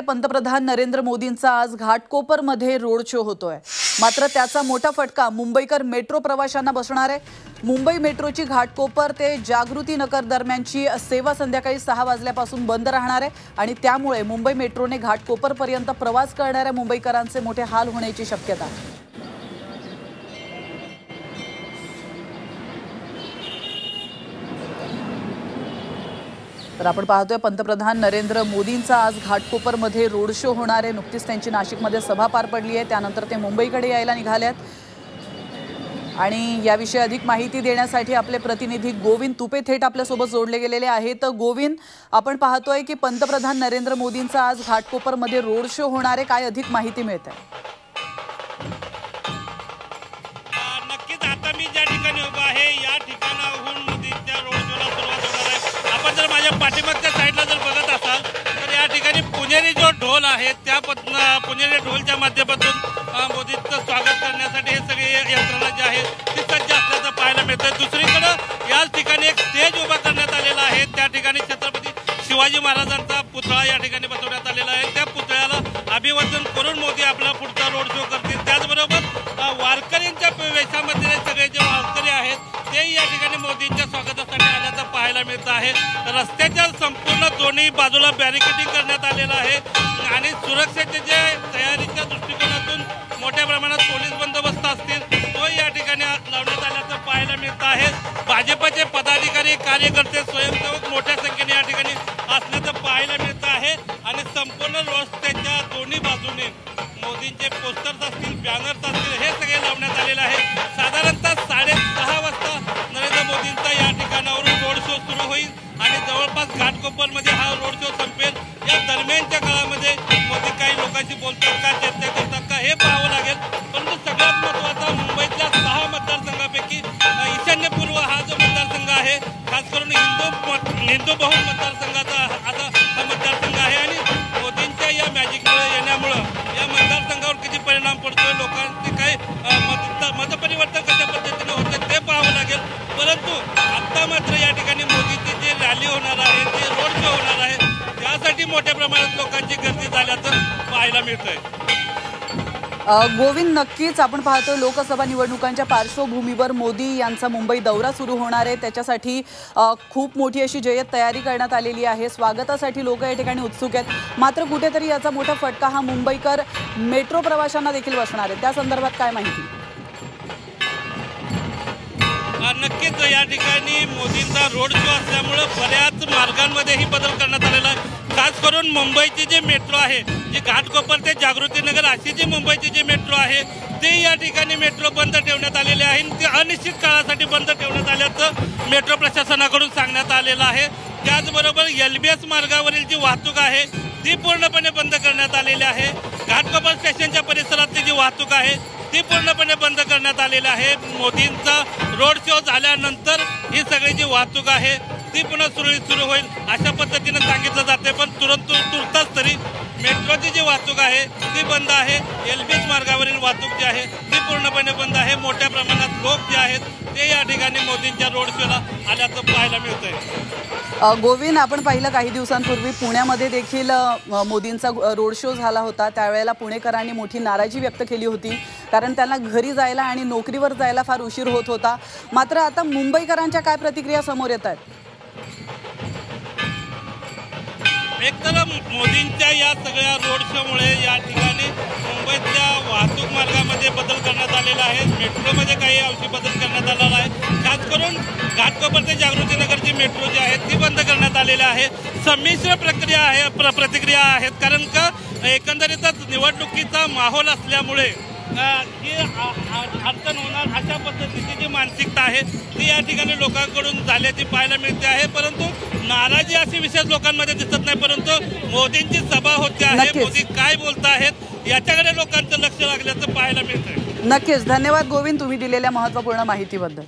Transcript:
पंतप्रधान नरेंद्र मोदींचा आज घाटकोपरमध्ये रोड शो होतोय। मात्र त्याचा मोठा फटका मुंबईकर मेट्रो प्रवाशांना बसणार आहे। मुंबई मेट्रोची घाटकोपर ते जागृती नगर दरम्यानची सेवा संध्याकाळी 6 वाजल्यापासून बंद राहणार आहे आणि त्यामुळे मुंबई मेट्रोने घाटकोपरपर्यंत प्रवास करणाऱ्या मुंबईकरांचे मोठे हाल होण्याची शक्यता आहे। तर आपण पाहतोय पंतप्रधान नरेंद्र मोदींचा आज घाटकोपरमध्ये रोड शो होणार आहे। नुकतीच त्यांची नाशिकमध्ये सभा पार पडली आहे, त्यानंतर ते मुंबईकडे यायला निघालेत आणि याविषयी अधिक माहिती देण्यासाठी आपले प्रतिनिधी गोविंद तुपे थेट आपल्या सोबत जोडले गेलेले आहेत। गोविंद, आपण पाहतोय की पंतप्रधान नरेंद्र मोदींचा आज घाटकोपरमध्ये रोड शो होणार आहे, काय अधिक माहिती मिळते? नक्कीच आता मी ज्या ठिकाणी उभा आहे या ठिकाणाहून मोदींच्या रोड शोला सुरुवात होणार आहे। आपण जर माझ्या पाठीमागच्या साईडला जर बघत असाल तर या ठिकाणी पुणेरी जो ढोल आहे त्या पुणेरी ढोलच्या माध्यमातून मोदींचं स्वागत करण्यासाठी हे सगळे यंत्रणा जी आहे ती सज्ज असल्याचं पाहायला मिळतं। दुसरीकडे याच ठिकाणी एक स्टेज उभा करण्यात आलेला आहे, त्या ठिकाणी छत्रपती शिवाजी महाराजांचा पुतळा या ठिकाणी बसवण्यात आलेला आहे। त्या पुतळ्याला अभिवादन करून मोदी आपला पुढचा रोड शो करतील। त्याचबरोबर वारकऱ्यांच्या वेशामध्ये सगळे जे वारकरी आहेत ते या ठिकाणी मोदींच्या स्वागतासाठी आल्याचं पाहायला मिळत आहे। रस्त्याच्या संपूर्ण दोन्ही बाजूला बॅरिकेडिंग करण्यात आलेलं आहे आणि सुरक्षेचे जे तयारीच्या दृष्टिकोनातून मोठ्या प्रमाणात पोलीस बंदोबस्त असतील तो या ठिकाणी लावण्यात आल्याचं पाहायला मिळत आहे। भाजपचे पदाधिकारी कार्यकर्ते स्वयंसेवक मोठ्या संख्येने या ठिकाणी असल्याचं पाहायला मिळत आहे आणि संपूर्ण रस्त्याच्या दोन्ही बाजूने मोदींचे पोस्टर्स असतील, बॅनर्स असतील, हे सगळे लावण्यात आलेले आहे। साधारणतः 6:30 वाजता नरेंद्र मोदींचा या ठिकाणावरून रोड शो सुरू होईल आणि जवळपास घाटकोपरमध्ये हा रोड शो संपेल। या दरम्यानच्या काळामध्ये मोदी काही लोकांशी बोलतात का, चर्चा करतात का, हे पाहावं लागेल। परंतु सगळ्यात महत्त्वाचा मुंबईतल्या 6 मतदारसंघापैकी ईशान्य पूर्व हा जो मतदारसंघ आहे, खास करून हिंदू बहुल मतदारसंघाचा आता हा मतदारसंघ आहे आणि मोदींच्या या मॅजिकमुळे येण्यामुळं या मतदारसंघावर किती परिणाम पडतोय, लोकांचे काही मतपरिवर्तन कशा पद्धतीने होतं ते पाहावं लागेल। परंतु आता मात्र या ठिकाणी मोदींची जी रॅली होणार आहे, जे रोड शो होणार आहे, त्यासाठी मोठ्या प्रमाणात लोकांची गर्दी झाल्याचं पाहायला मिळतंय। गोविंद, नक्कीच आपण पाहतोय लोकसभा निवडणुकांच्या पार्श्वभूमीवर मोदी यांचा मुंबई दौरा सुरू होणार आहे, त्याच्यासाठी खूप मोठी अशी जय्यत तयारी करण्यात आलेली आहे। स्वागतासाठी लोक या ठिकाणी उत्सुक आहेत। मात्र कुठेतरी याचा मोठा फटका हा मुंबईकर मेट्रो प्रवाशांना देखील बसणार आहे, त्या संदर्भात काय माहिती? नक्कीच या ठिकाणी मोदींचा रोड शो असल्यामुळे बऱ्याच मार्गांमध्येही बदल करण्यात आलेला आहे। खास करून मुंबईची जी मेट्रो आहे, जी घाटकोपर ते जागृतीनगर अशी जी मुंबईची जी मेट्रो आहे ते या ठिकाणी मेट्रो बंद ठेवण्यात आलेली आहे। ती अनिश्चित काळासाठी बंद ठेवण्यात आल्याचं मेट्रो प्रशासनाकडून सांगण्यात आलेलं आहे। त्याचबरोबर LBS मार्गावरील जी वाहतूक आहे ती पूर्णपणे बंद करण्यात आलेली आहे। घाटकोपर स्टेशनच्या परिसरातली जी वाहतूक आहे ती पूर्णपणे बंद करण्यात आलेली आहे। मोदींचा रोड शो झाल्यानंतर ही सगळी जी वाहतूक आहे ती पुन्हा सुरळीत सुरू होईल अशा पद्धतीने सांगितलं जाते। पण तुर्तास तरी मेट्रोची जी वाहतूक आहे ती बंद आहे। LBS मार्गावरील वाहतूक जी आहे ती पूर्णपणे बंद आहे। मोठ्या प्रमाणात लोक जे आहेत ते या ठिकाणी मोदींच्या रोड शोला आल्याचं पाहायला मिळतंय। गोविंद, आपण पाहिलं काही दिवसांपूर्वी पुण्यामध्ये देखील मोदींचा रोड शो झाला होता, त्यावेळेला पुणेकरांनी मोठी नाराजी व्यक्त केली होती, कारण त्यांना घरी जायला आणि नोकरीवर जायला फार उशीर होत होता। मात्र आता मुंबईकरांच्या काय प्रतिक्रिया समोर येत आहेत? एकतर मोदींच्या या सगळ्या रोड शोमुळे या ठिकाणी मुंबईतल्या वाहतूक मार्गामध्ये बदल करण्यात आलेला आहे। मेट्रोमध्ये काही अंशी बदल करण्यात आलेला आहे। खास करून घाटकोपर ते जागृतीनगरची मेट्रो जी आहे ती बंद करण्यात आलेली आहे। संमिश्र प्रतिक्रिया आहेत, कारण का एकंदरीतच निवडणुकीचा माहोल असल्यामुळे ही अडचण होणार अशा पद्धतीची जी मानसिकता आहे ती या ठिकाणी लोकांकडून झाल्याची पाहायला मिळते आहे। परंतु नाराजी अशी विशेष लोकांमध्ये दिसत नाही, परंतु मोदींची सभा होते आहे, मोदी काय बोलत आहेत याच्याकडे लोकांचं लक्ष लागल्याचं पाहायला मिळतंय। नक्कीच, धन्यवाद गोविंद, तुम्ही दिलेल्या महत्त्वपूर्ण माहितीबद्दल।